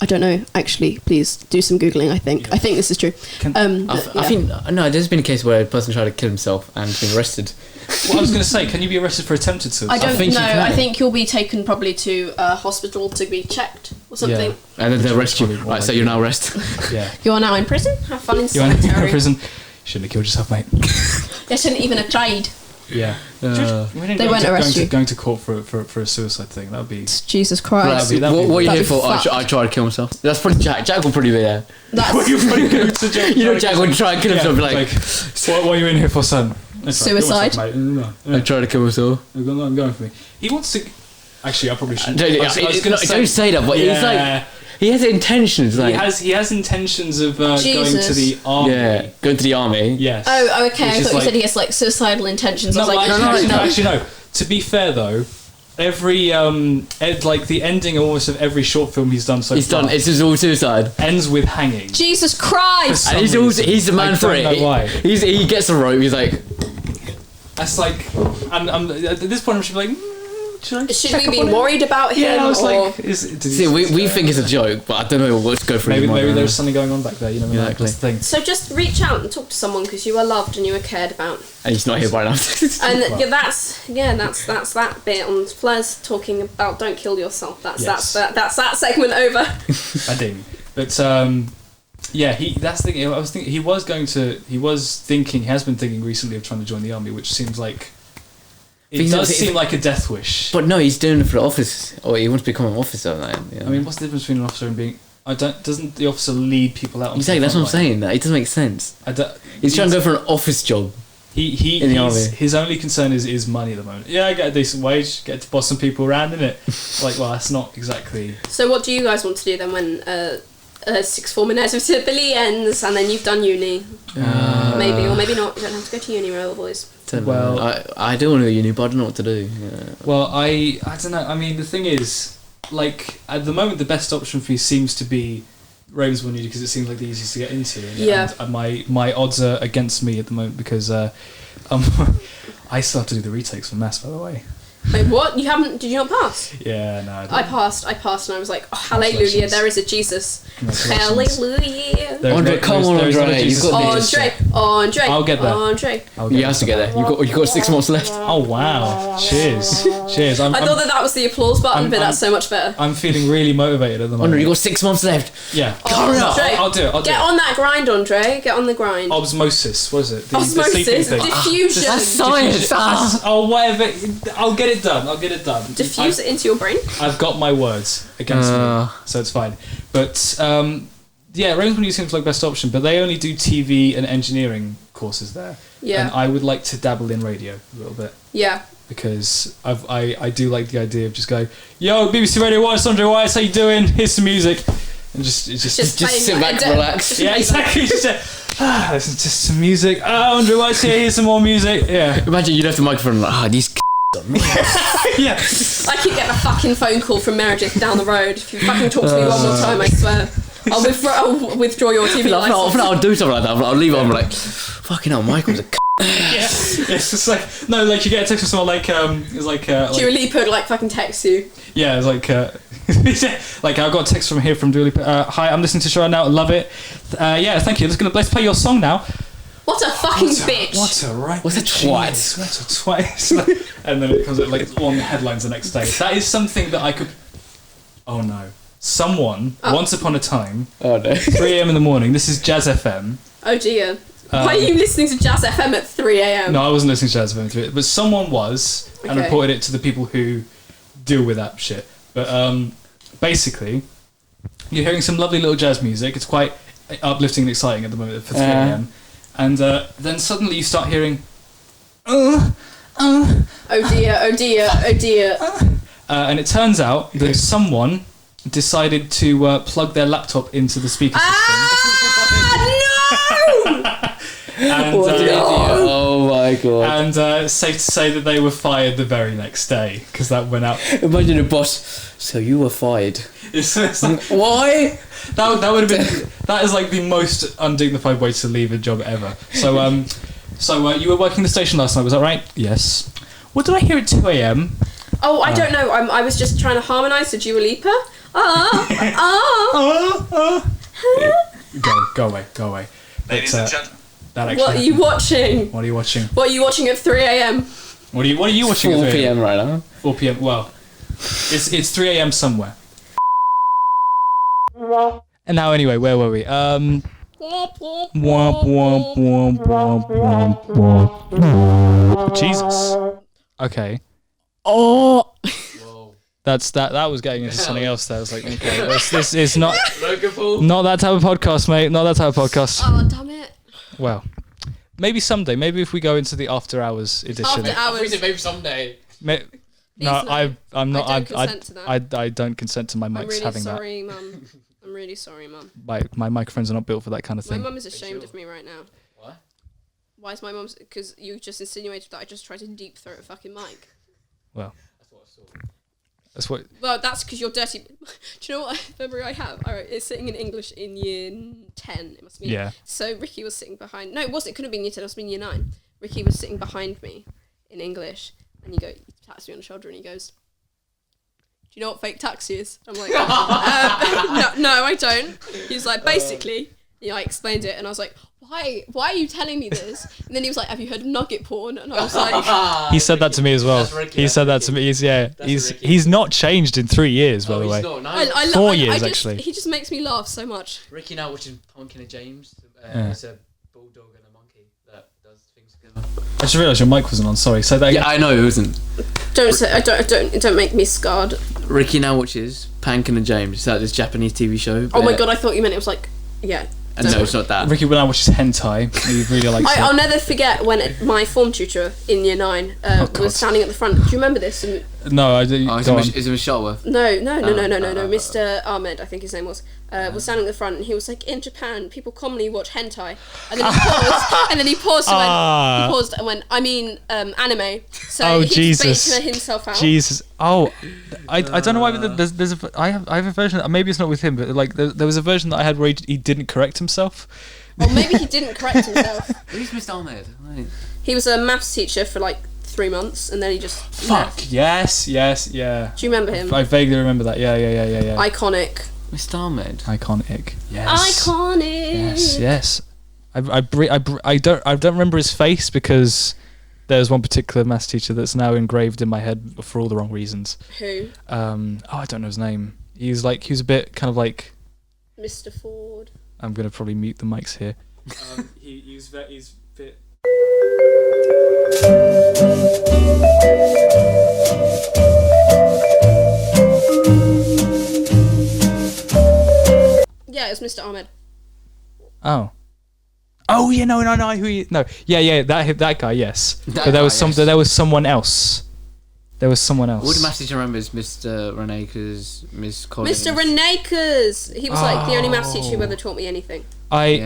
I don't know. Actually, please do some Googling. I think this is true. I think there's been a case where a person tried to kill himself and been arrested. Well, I was going to say, can you be arrested for attempted suicide? I don't know. I think you'll be taken probably to a hospital to be checked or something. Yeah. And then they'll arrest you. Right, so you're now arrested. Yeah. You're now in prison. Have fun in solitary. You're in prison. You shouldn't have killed yourself, mate. You shouldn't even have tried. Yeah. They won't arrest you. Going to court for a suicide thing. That would be... Jesus Christ. What are you here for? fucked. I try to kill myself. That's probably Jack. Jack will probably be there. You know Jack would try and kill himself. What are you in here for, son? Suicide? I try to kill myself. I'm going for me. He wants to... Actually, I probably shouldn't. Don't say that, but he's like... He has intentions. Like, he has intentions of going to the army. Yeah, going to the army. Yes. Oh, okay. I thought you said he has like suicidal intentions. No, I was like, actually, no. To be fair though, every like the ending almost of every short film he's done so far. It's just all suicide. Ends with hanging. Jesus Christ! And he's the man for it. I don't know why. He gets a rope. He's like. That's like, I'm at this point. I'm just like. Should we be worried about him? Yeah, I was like, we think it's a joke, but I don't know what's going through. Maybe there's something going on back there. You know, exactly. Like, that's the thing. So just reach out and talk to someone because you are loved and you are cared about. And he's not here by now. And that's that bit on Fleur's talking about don't kill yourself. That's that segment over. I ding. But yeah, that's the thing. I was thinking he has been thinking recently of trying to join the army, which seems like. It does seem like a death wish. But no, he's doing it for the office, or he wants to become an officer. Like, you know? I mean, what's the difference between an officer and being? Doesn't the officer lead people out? Exactly, that's what I'm saying. That it doesn't make sense. He's trying to go for an office job. In the army. His only concern is money at the moment. Yeah, I get a decent wage, get to boss some people around, innit? Like, well, that's not exactly. So, what do you guys want to do then when sixth form inevitably ends, and then you've done uni? Maybe or maybe not. You don't have to go to uni, remember, boys. Well, I do want to go to uni, but I don't know what to do. Yeah. Well, I don't know. I mean, the thing is, like, at the moment, the best option for you seems to be Ravensbourne Uni because it seems like the easiest to get into. And my odds are against me at the moment because I still have to do the retakes for maths, by the way. Wait, what? You haven't? Did you not pass? Yeah, no. I passed, and I was like, oh, hallelujah! There is a Jesus. Hallelujah! Andre, come on, Andre! You've got Andre! I'll get there. Andre! You have to get there. You've got 6 months left. Oh wow! Cheers! Cheers! I thought that was the applause button, but that's so much better. I'm feeling really motivated at the moment. Andre, you've got 6 months left. Yeah. Hurry up! I'll do it. Get on that grind, Andre. Get on the grind. Osmosis. What is it? Osmosis. Diffusion. That's science. Oh, whatever. I'll get it done. Diffuse it into your brain. I've got my words against me, so it's fine. But yeah, Ravensbourne Uni seems like best option, but they only do TV and engineering courses there. Yeah. And I would like to dabble in radio a little bit. Yeah. Because I do like the idea of just going, yo, BBC Radio 1, Andre Wise, how you doing? Here's some music. And just sit back and relax. Yeah, exactly. Listen to some music. Oh, Andre Wise here, here's some more music. Yeah. Imagine you'd have the microphone like, these yeah. I keep getting a fucking phone call from Meredith down the road. If you fucking talk to me one more time, I swear. I'll withdraw your TV license. I'll do something like that. I'll leave it on like, fucking hell, Michael's a yeah. It's just like, no, like you get a text from someone like, it's like... Dua Lipa like fucking text you. Yeah, it's like, like I got a text from here from Dua Lipa. Hi, I'm listening to the show now, love it. Yeah, thank you. Let's play your song now. What a fucking bitch! What a right. What's a twat? What a twat! And then it comes like on the headlines the next day. That is something that I could. Oh no! Someone once upon a time. Oh no! 3 a.m. in the morning. This is Jazz FM. Oh dear! Why are you listening to Jazz FM at 3 a.m? No, I wasn't listening to Jazz FM at 3 a.m. But someone was and reported it to the people who deal with that shit. But basically, you're hearing some lovely little jazz music. It's quite uplifting and exciting at the moment for 3 a.m. And then suddenly you start hearing, oh dear, oh dear, oh dear. And it turns out that someone decided to plug their laptop into the speaker system. No! And, oh my god. And safe to say that they were fired the very next day because that went out. Imagine the boss. So you were fired. It's like, why? That would have been. That is like the most undignified way to leave a job ever. So, you were working the station last night, was that right? Yes. What did I hear at 2 a.m? Oh, I don't know. I was just trying to harmonise to Dua Lipa. Go away. Ladies and gentlemen. What are you watching? What are you watching? What are you watching at 3 a.m? What are you watching? 4 p.m. right now. 4 p.m. Well, it's 3 a.m. somewhere. And now, anyway, where were we? Womp, womp, womp, womp, womp, womp. Jesus. Okay. Oh. That was getting into something else there. I was like, okay, this is not that type of podcast, mate. Not that type of podcast. Oh, damn it. Well, maybe someday. Maybe if we go into the after hours edition. After hours. Maybe someday. No, I'm not. I don't consent to that. I don't consent to my mics I'm really having sorry, Mum. I'm really sorry, Mum. My microphones are not built for that kind of My thing. mum is ashamed of me right now. What? Why is my mum? Because you just insinuated that I just tried to deep throat a fucking mic. Well, That's what I saw. that's what. Well, that's because you're dirty. Do you know what memory I have? All right, it's sitting in English in year 10. It must be. Yeah. So Ricky was sitting behind. No, it wasn't. It couldn't have been year 10. It must have been year 9. Ricky was sitting behind me in English, and he taps me on the shoulder, and he goes, "Do you know what fake taxi is?" I'm like, no, I don't. He's like, basically, I explained it, and I was like, why are you telling me this? And then he was like, have you heard of nugget porn? And I was like, He said that to me as well. Ricky, He said that to me. He's not changed in 3 years, by the way. Not, no. I 4 years actually. He just makes me laugh so much. Ricky now watching Pumpkin and James. It's a bulldog and a monkey that does things together. I just realised your mic wasn't on. Sorry. Say that again. Yeah, I know it wasn't. Don't make me scarred. Ricky now watches Pumpkin and James. It's like this Japanese TV show. Oh my god, I thought you meant it was like, yeah. And no, it's not that. Ricky, when I watches hentai, he really likes it. I'll never forget when my form tutor in year 9 was standing at the front. Do you remember this? No, I didn't. Is it Miss Shuttleworth? No. Mr. Ahmed, I think his name was standing at the front, and he was like, in Japan, people commonly watch hentai. And then he paused, and then he paused and went, I mean, anime. So he spaced himself out. Jesus. Oh, I don't know why, but I have a version. Maybe it's not with him, but like there was a version that I had where he didn't correct himself. Or maybe he didn't correct himself. Who's Mr. Ahmed? He was a maths teacher for like 3 months, and then he just left. Yes, yeah. Do you remember him? I vaguely remember that. Yeah. Iconic. Mr. Ahmed. Iconic. Yes. Iconic. Yes. I don't remember his face because there's one particular maths teacher that's now engraved in my head for all the wrong reasons. Who? I don't know his name. He was a bit kind of like Mr. Ford. I'm gonna probably mute the mics here. He's a bit. Yeah, it was Mr. Ahmed. Oh yeah, no, who he, no, yeah, that guy, yes. But there was someone else. There was someone else. All the maths teacher remember is Mr. Reneker's, Miss Collins. Mr. Reneker's. He was like the only maths teacher who ever taught me anything. He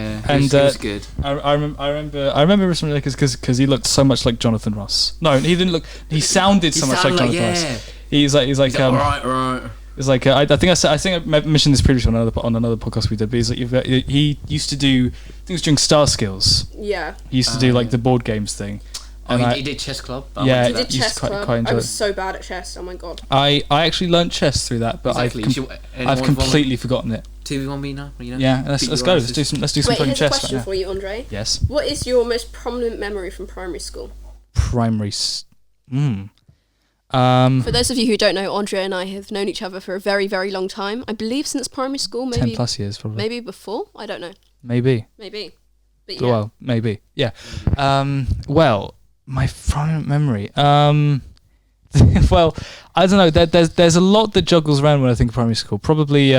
was good. I remember Mr. Reneker's because he looked so much like Jonathan Ross. No, he didn't look. He sounded so much like Jonathan Ross. He's like right. It's like I think I mentioned this previously on another podcast we did. But he used to do things during Star Skills. Yeah. He used to do like the board games thing. He did chess club. Yeah, he did chess club. I was so bad at chess. Oh my god. I actually learnt chess through that, but I've completely forgotten it. 2v1b now. Yeah, let's go. Let's do some fucking chess. Here's a question for you, Andre. Yes. What is your most prominent memory from primary school? For those of you who don't know, Andre and I have known each other for a very, very long time. I believe since primary school, maybe 10 plus years, probably. Maybe before. I don't know. Maybe. But yeah. Well, maybe. Yeah. Well, my prominent memory. Well, I don't know. There's a lot that juggles around when I think of primary school. Probably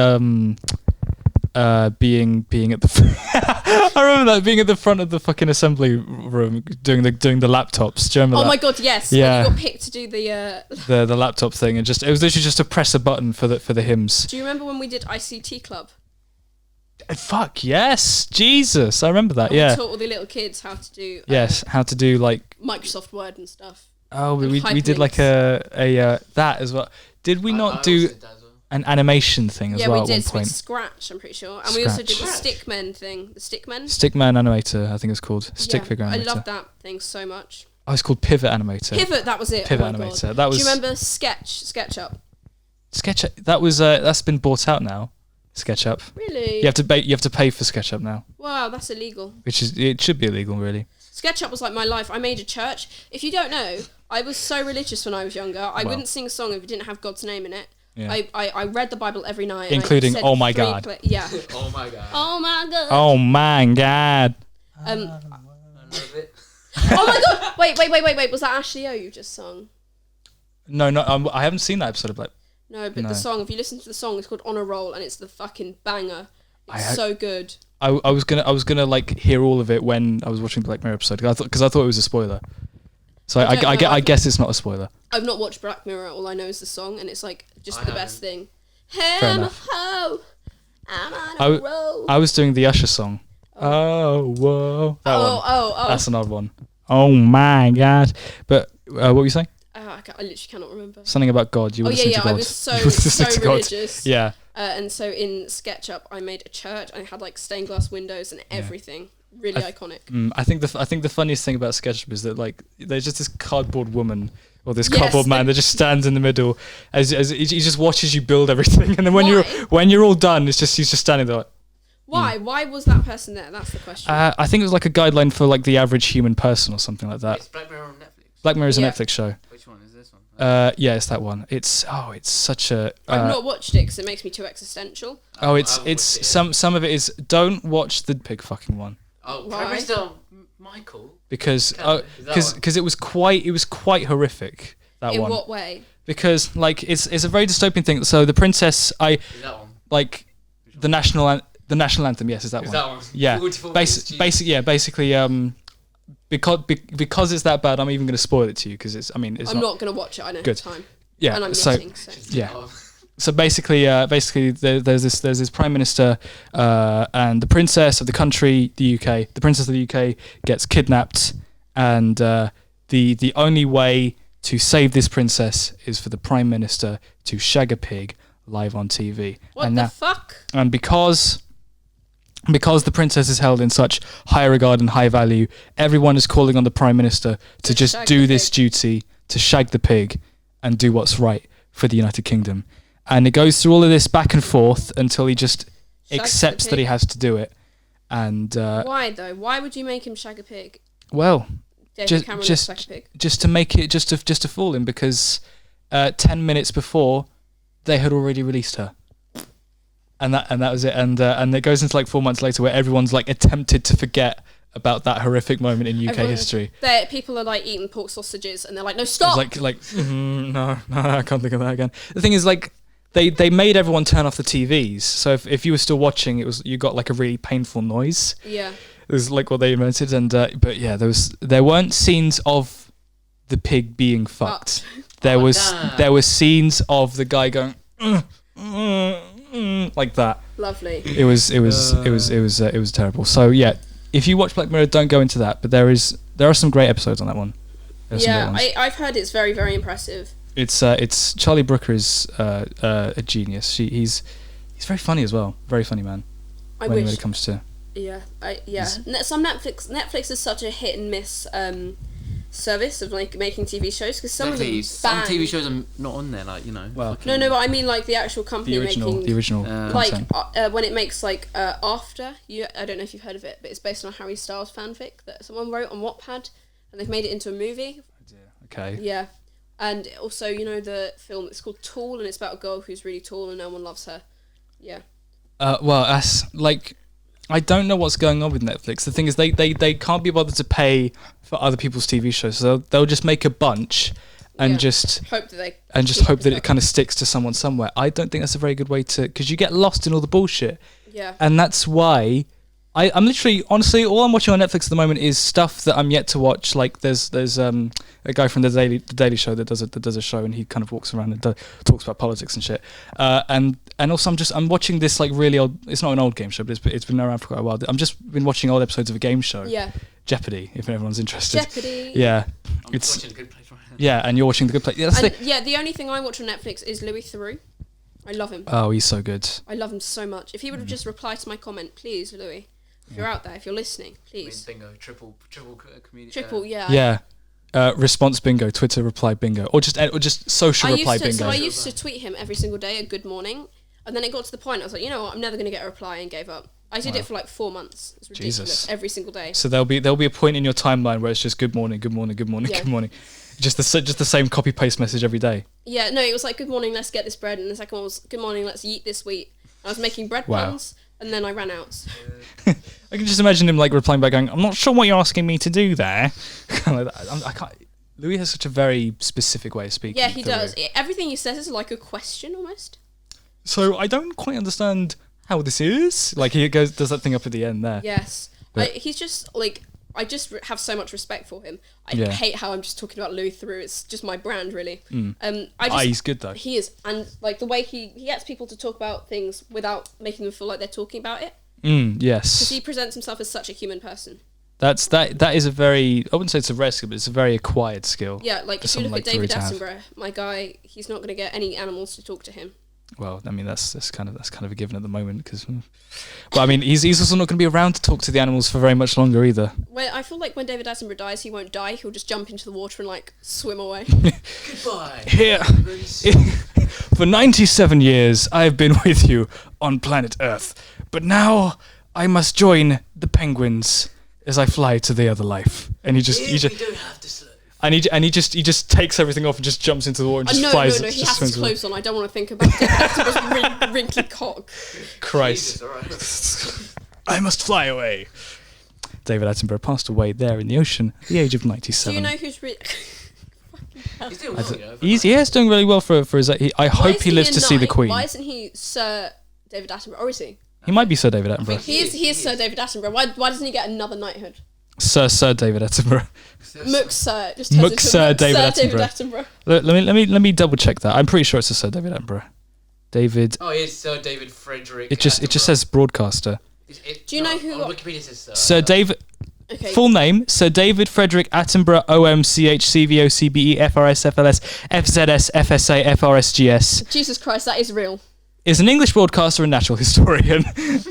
being at the I remember that, being at the front of the fucking assembly room doing the laptops. Do you remember that? Oh my god, yes. Yeah. When you got picked to do the laptop thing, and it was literally just to press a button for the hymns. Do you remember when we did ICT club? Fuck yes, Jesus! I remember that. And yeah. We taught all the little kids how to do. How to do like Microsoft Word and stuff. Oh, we did like a that as well. Did we not do an animation thing as well at one point? Yeah, we did. Scratch, I'm pretty sure. And we also did the Stickmen thing. The Stickmen? Stickman Animator, I think it's called. Stick figure animator. I love that thing so much. Oh, it's called Pivot Animator. Pivot, that was it. Pivot Animator. God. That was. Do you remember SketchUp? SketchUp. That was that's been bought out now. SketchUp. Really? You have to pay for SketchUp now. Wow, that's illegal. It should be illegal, really. SketchUp was like my life. I made a church. If you don't know, I was so religious when I was younger. I wouldn't sing a song if it didn't have God's name in it. Yeah. I read the Bible every night. Including and Oh My God. Yeah. Oh my god. Oh my God. Oh my God. I love it. Oh my God. Wait. Was that Ashley O you just sung? No, I haven't seen that episode of Black. No, but the song, if you listen to the song, it's called On a Roll, and it's the fucking banger. It's so good. I was gonna like hear all of it when I was watching the Black Mirror episode because I thought it was a spoiler. So I guess it's not a spoiler. I've not watched Black Mirror. All I know is the song, and it's like just the best thing. Fair enough. Ho, I'm on a roll. I was doing the Usher song. Oh whoa. That one. Oh. That's another one. Oh my God. But what were you saying? I literally cannot remember. Something about God. You were listening to God. I was so religious. Yeah. And so in SketchUp, I made a church. I had like stained glass windows and everything. Really iconic. I think the funniest thing about SketchUp is that like there's just this cardboard woman or this cardboard man that just stands in the middle as he just watches you build everything, and then when you're all done, he's just standing there. Like, Why? Why was that person there? That's the question. I think it was like a guideline for like the average human person or something like that. It's Black Mirror on Netflix. Black Mirror is a Netflix show. Which one is this one? Yeah, it's that one. It's such a. I've not watched it because it makes me too existential. It's some of it is don't watch the pig fucking one. Oh, why? Prime Minister Michael. Because it was quite horrific that In one. In what way? Because like it's a very dystopian thing. So the princess, Is that one? like the national anthem. Yes, is that one? That one? Yeah. Basically, because it's that bad, I'm even going to spoil it to you because I'm not going to watch it. I know. Good. Time. Yeah. And I'm so knitting, yeah. So basically, there's this prime minister and the princess of the country, the UK. The princess of the UK gets kidnapped, and the only way to save this princess is for the prime minister to shag a pig live on TV. What the fuck? And because the princess is held in such high regard and high value, everyone is calling on the prime minister to just do this duty to shag the pig and do what's right for the United Kingdom. And it goes through all of this back and forth until he just accepts that he has to do it. And why though? Why would you make him shag a pig? Well, David Cameron just shag a pig. just to make it just to fool him, because 10 minutes before they had already released her. And that was it. And it goes into like 4 months later where everyone's like attempted to forget about that horrific moment in UK history. People are like eating pork sausages and they're like, no, stop. No, I can't think of that again. The thing is, like, they made everyone turn off the TVs. So if you were still watching, you got like a really painful noise. Yeah. It was like what they invented. And but yeah, there weren't scenes of the pig being fucked. There were scenes of the guy going like that. Lovely. It was terrible. So yeah, if you watch Black Mirror, don't go into that. But there are some great episodes on that one. Yeah, I've heard it's very, very impressive. It's Charlie Brooker is a genius. He's very funny as well. Very funny man. When it comes to some Netflix is such a hit and miss service of like making TV shows, because some of them some TV shows are not on there, like, you know. Well, no, but I mean like the actual company the original like content. when it makes like After You. I don't know if you've heard of it, but it's based on a Harry Styles fanfic that someone wrote on Wattpad, and they've made it into a movie. Okay. Yeah, and also the film that's called Tall, and it's about a girl who's really tall and no one loves her. Yeah. Well, that's like, I don't know what's going on with Netflix. The thing is, they can't be bothered to pay for other people's TV shows, so they'll just make a bunch and just hope that it kind of sticks to someone somewhere. I don't think that's a very good way to, because you get lost in all the bullshit. Yeah. And that's why I'm literally, honestly, all I'm watching on Netflix at the moment is stuff that I'm yet to watch. Like there's a guy from the Daily Show that does a show, and he kind of walks around and talks about politics and shit. And also I'm watching this like really old. It's not an old game show, but it's been around for quite a while. I'm just been watching old episodes of a game show. Yeah. Jeopardy, if everyone's interested. Jeopardy. Yeah. I'm watching The Good Place right now. Yeah, and you're watching The Good Place. Yeah, the only thing I watch on Netflix is Louis Theroux. I love him. Oh, he's so good. I love him so much. If he would have just replied to my comment, please, Louis. If you're out there, if you're listening, please. Bingo, triple community. Triple, yeah. Yeah. Response bingo, Twitter reply bingo, or just social reply bingo. So I used to tweet him every single day a good morning, and then it got to the point I was like, you know what, I'm never going to get a reply, and gave up. I did it for like 4 months. It's ridiculous. Jesus. Every single day. So there'll be a point in your timeline where it's just good morning, good morning, good morning, Yeah. good morning. Just the same copy paste message every day. Yeah, no, it was like, good morning, let's get this bread, and the second one was, good morning, let's eat this wheat. I was making bread puns, and then I ran out. I can just imagine him like replying back, going, "I'm not sure what you're asking me to do there." I can't. Louis has such a very specific way of speaking. Yeah, he does. Everything he says is like a question almost. So I don't quite understand how this is. Like he does that thing up at the end there. Yes, he's just like. I just have so much respect for him. I hate how I'm just talking about Louis Theroux. It's just my brand, really. He's good though. He is, and like the way he gets people to talk about things without making them feel like they're talking about it. Yes. Because he presents himself as such a human person. That is a very, I wouldn't say it's a rare skill, but it's a very acquired skill. Yeah, like if you look at David Attenborough, my guy, he's not going to get any animals to talk to him. Well, I mean that's kind of a given at the moment because, but I mean he's also not going to be around to talk to the animals for very much longer either. Well, I feel like when David Attenborough dies, he won't die. He'll just jump into the water and like swim away. Goodbye. Here, for 97 years, I have been with you on planet Earth, but now I must join the penguins as I fly to the other life. And he just we don't have to slow. And he just takes everything off and just jumps into the water and just flies. No, he has his clothes on. I don't want to think about David Attenborough's wrinkly cock. Christ. Jesus, I must fly away. David Attenborough passed away there in the ocean at the age of 97. Do you know who's He's doing well, you know. He's doing really well for his. I hope he lives to see the Queen. Why isn't he Sir David Attenborough? Or is he? He might be Sir David Attenborough. He is Sir David Attenborough. Why doesn't he get another knighthood? Sir David Attenborough. Mook Sir. Just turns into Sir David Attenborough. Let me double check that. I'm pretty sure it's a Sir David Attenborough. David. Oh, it's Sir David Frederick. It just says broadcaster. Do you know who? On Wikipedia says Sir David. Okay. Full name: Sir David Frederick Attenborough, OMCH, CVO, CBE, FRS, FLS, FZS, FSA, FRSGS. Jesus Christ, that is real. Is an English broadcaster and natural historian.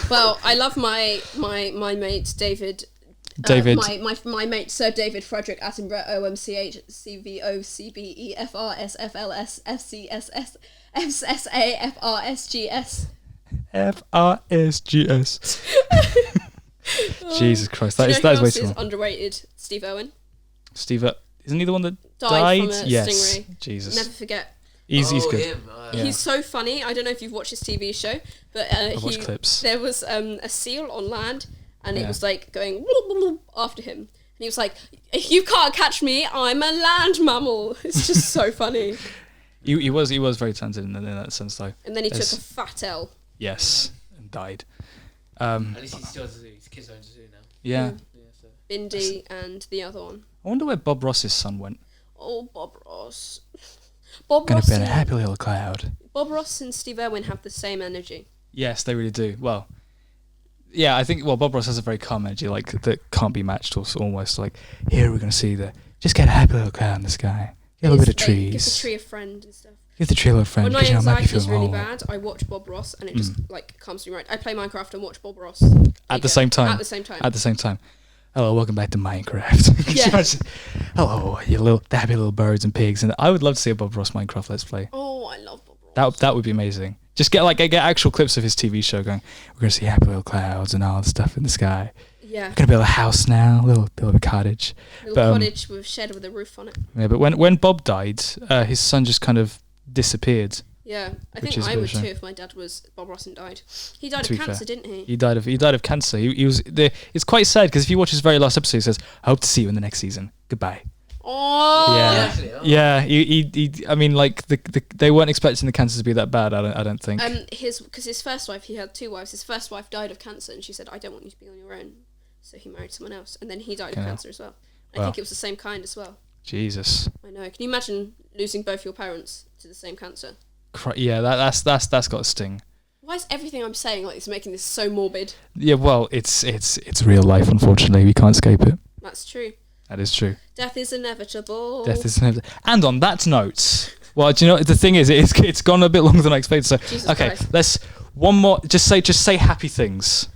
Well, I love my mate David. My mate Sir David Frederick Attenborough, OMCH, CVO, CBE, FRS, FLS, FCSS, FSA, FRSGS. FRSGS. Jesus Christ, that is way too long. Underrated? Steve Owen. Steve, isn't he the one that died? From a yes. stingray. Jesus. Never forget. He's good. Him. He's so funny. I don't know if you've watched his TV show, but I've watched clips. There was a seal on land, and it was like going whoop, whoop, whoop after him, and he was like, "You can't catch me. I'm a land mammal." It's just so funny. He was very talented in that sense, though. And then he took a fat L. Yes, and died. At least he still has his kids own zoo now. Yeah. So. Bindi and the other one. I wonder where Bob Ross's son went. Oh, Bob Ross. Gonna be in a happy little cloud. Bob Ross and Steve Irwin have the same energy. Yes, they really do. Well, yeah, I think Bob Ross has a very calm energy, like that can't be matched. Also, almost like here we're gonna see just get a happy little cloud in the sky. Get a little bit of trees. Give the tree a friend and stuff. Give the tree a little friend. When my anxiety is really bad, I watch Bob Ross and it just like calms me right. I play Minecraft and watch Bob Ross. At the same time. Hello, welcome back to Minecraft. Yeah. Hello, the happy little birds and pigs, and I would love to see a Bob Ross Minecraft Let's Play. Oh, I love Bob Ross. That would be amazing. Just get actual clips of his TV show going. We're gonna see happy little clouds and all the stuff in the sky. Yeah. We're gonna build a house now, build a cottage. Cottage with a shed with a roof on it. Yeah, but when Bob died, his son just kind of disappeared. Yeah, I think I would too if my dad was Bob Ross and died. He died of cancer, didn't he? He died of cancer. He was there. It's quite sad because if you watch his very last episode, he says, "I hope to see you in the next season. Goodbye." Oh. Yeah. He I mean, like they weren't expecting the cancer to be that bad. I don't think. Because his first wife, he had two wives. His first wife died of cancer, and she said, "I don't want you to be on your own." So he married someone else, and then he died of cancer as well. I think it was the same kind as well. Jesus. I know. Can you imagine losing both your parents to the same cancer? Yeah, that's got a sting. Why is everything I'm saying like this making this so morbid? Yeah, well, it's real life. Unfortunately, we can't escape it. That's true. That is true. Death is inevitable. And on that note, well, do you know the thing is, it's gone a bit longer than I expected. So Jesus okay, Christ. let's one more. Just say happy things.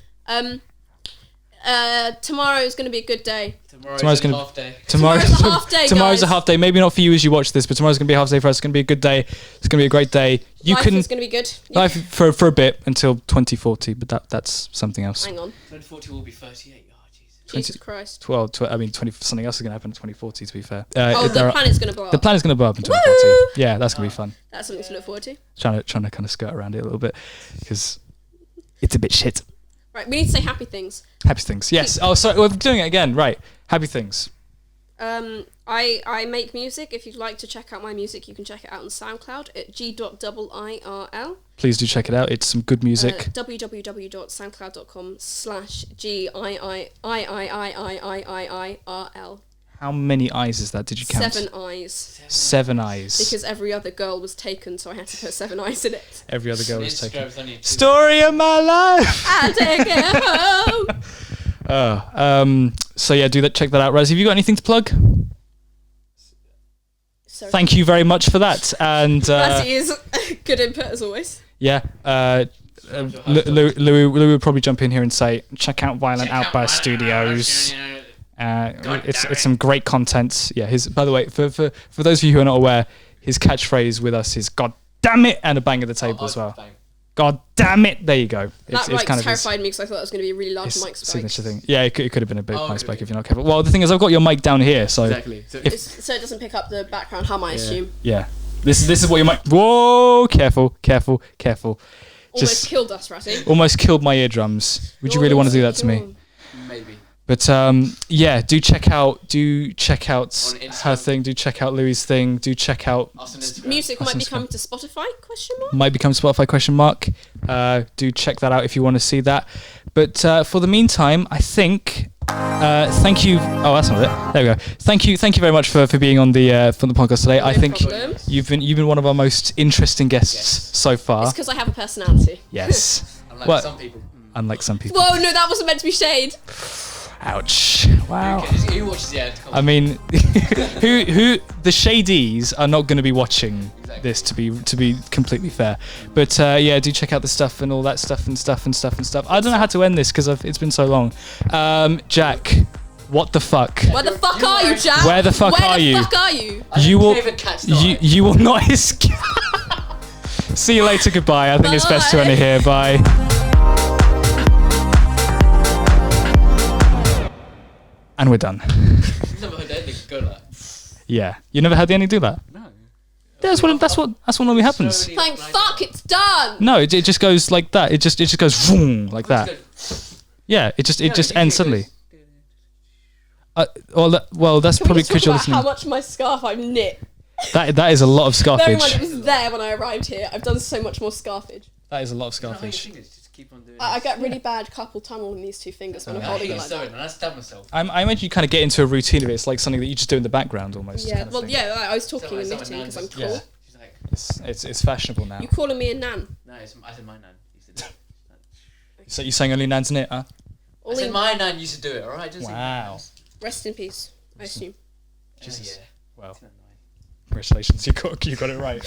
Tomorrow is going to be a good day. Tomorrow's a half day. Tomorrow's a half day. Tomorrow's a half day. Maybe not for you as you watch this, but tomorrow's going to be a half day for us. It's going to be a good day. It's going to be a great day. Life is going to be good. Life for a bit until 2040, but that's something else. Hang on. 2040 will be 38. Oh, Jesus. Jesus Christ. Well, something else is going to happen in 2040, to be fair. The planet's going to blow up. The planet's going to blow up in 2040. Woo! Yeah, that's going to be fun. That's something to look forward to. Trying to kind of skirt around it a little bit, because it's a bit shit. Right, we need to say happy things. Happy things, yes. Oh, sorry, we're doing it again. Right, happy things. I make music. If you'd like to check out my music, you can check it out on SoundCloud at g.iirl. Please do check it out. It's some good music. www.soundcloud.com/giiiiiiiirl. How many eyes is that? Did you count? 7 eyes. 7 eyes. Because every other girl was taken, so I had to put 7 eyes in it. Every other girl was taken. Story of my life. I'll take it home. So yeah, do that. Check that out. Raz, have you got anything to plug? Sorry. Thank you very much for that. And Razzie is good input as always. Yeah. Louis will probably jump in here and say, check out Violent Outburst Studios. It's some great content. Yeah. By the way, for those of you who are not aware, his catchphrase with us is "God damn it" and a bang at the table as well. God damn it! There you go. That kind of terrified me because I thought it was going to be a really large mic spike. Signature thing. Yeah, it could have been a big mic spike if you're not careful. Well, the thing is, I've got your mic down here, so exactly. So it doesn't pick up the background hum, I assume. Yeah. This is what your mic. Whoa! Careful. Almost killed us, Ratty. Almost killed my eardrums. Would you really want to do that to me? Maybe. But yeah, do check out her thing. Do check out Louis' thing. Do check out music might be coming to Spotify? ? Might become Spotify ? Do check that out if you want to see that. But for the meantime, I think thank you. Oh, that's not it. There we go. Thank you very much for being on the podcast today. I think you've been one of our most interesting guests so far. It's because I have a personality. Yes. Unlike some people. Unlike some people. Whoa, no, that wasn't meant to be shade. Ouch! Wow. Who watches the end? I mean, who the shadies are not going to be watching this to be completely fair. But yeah, do check out the stuff and all that stuff. I don't know how to end this because it's been so long. Jack, what the fuck? Where the fuck are you, Jack? Where the fuck are you? Where the fuck are you? You will not escape. See you later. Goodbye. I think it's best to end it here. Bye. And we're done. You've never heard the ending go like that. Yeah, you never had the ending do that. No. That's what normally happens. Thank fuck, it's done. No, it just goes like that. It just goes vroom, like that. Yeah, it just ends suddenly. Well, that's probably because you're listening. How much of my scarf I've knit. That is a lot of scarfage. Bear in mind it was there when I arrived here. I've done so much more scarfage. That is a lot of scarfage. Keep on doing I get really bad carpal tunnel in these two fingers when I'm holding it like that. I stabbed myself. I imagine you kind of get into a routine of it. It's like something that you just do in the background almost. Yeah, kind of thing. I was talking and knitting because I'm cool. Yeah. It's fashionable now. You calling me a nan? No, I said my nan used to do it. So you're saying only nans in it, huh? I said my nan used to do it, alright? Wow. Rest in peace, I assume. Jesus. Yeah. Well, congratulations, you got it right.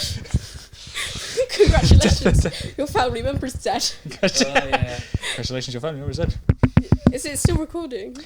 Congratulations, your family member's dead. Yeah. Congratulations, your family member's dead. Is it still recording?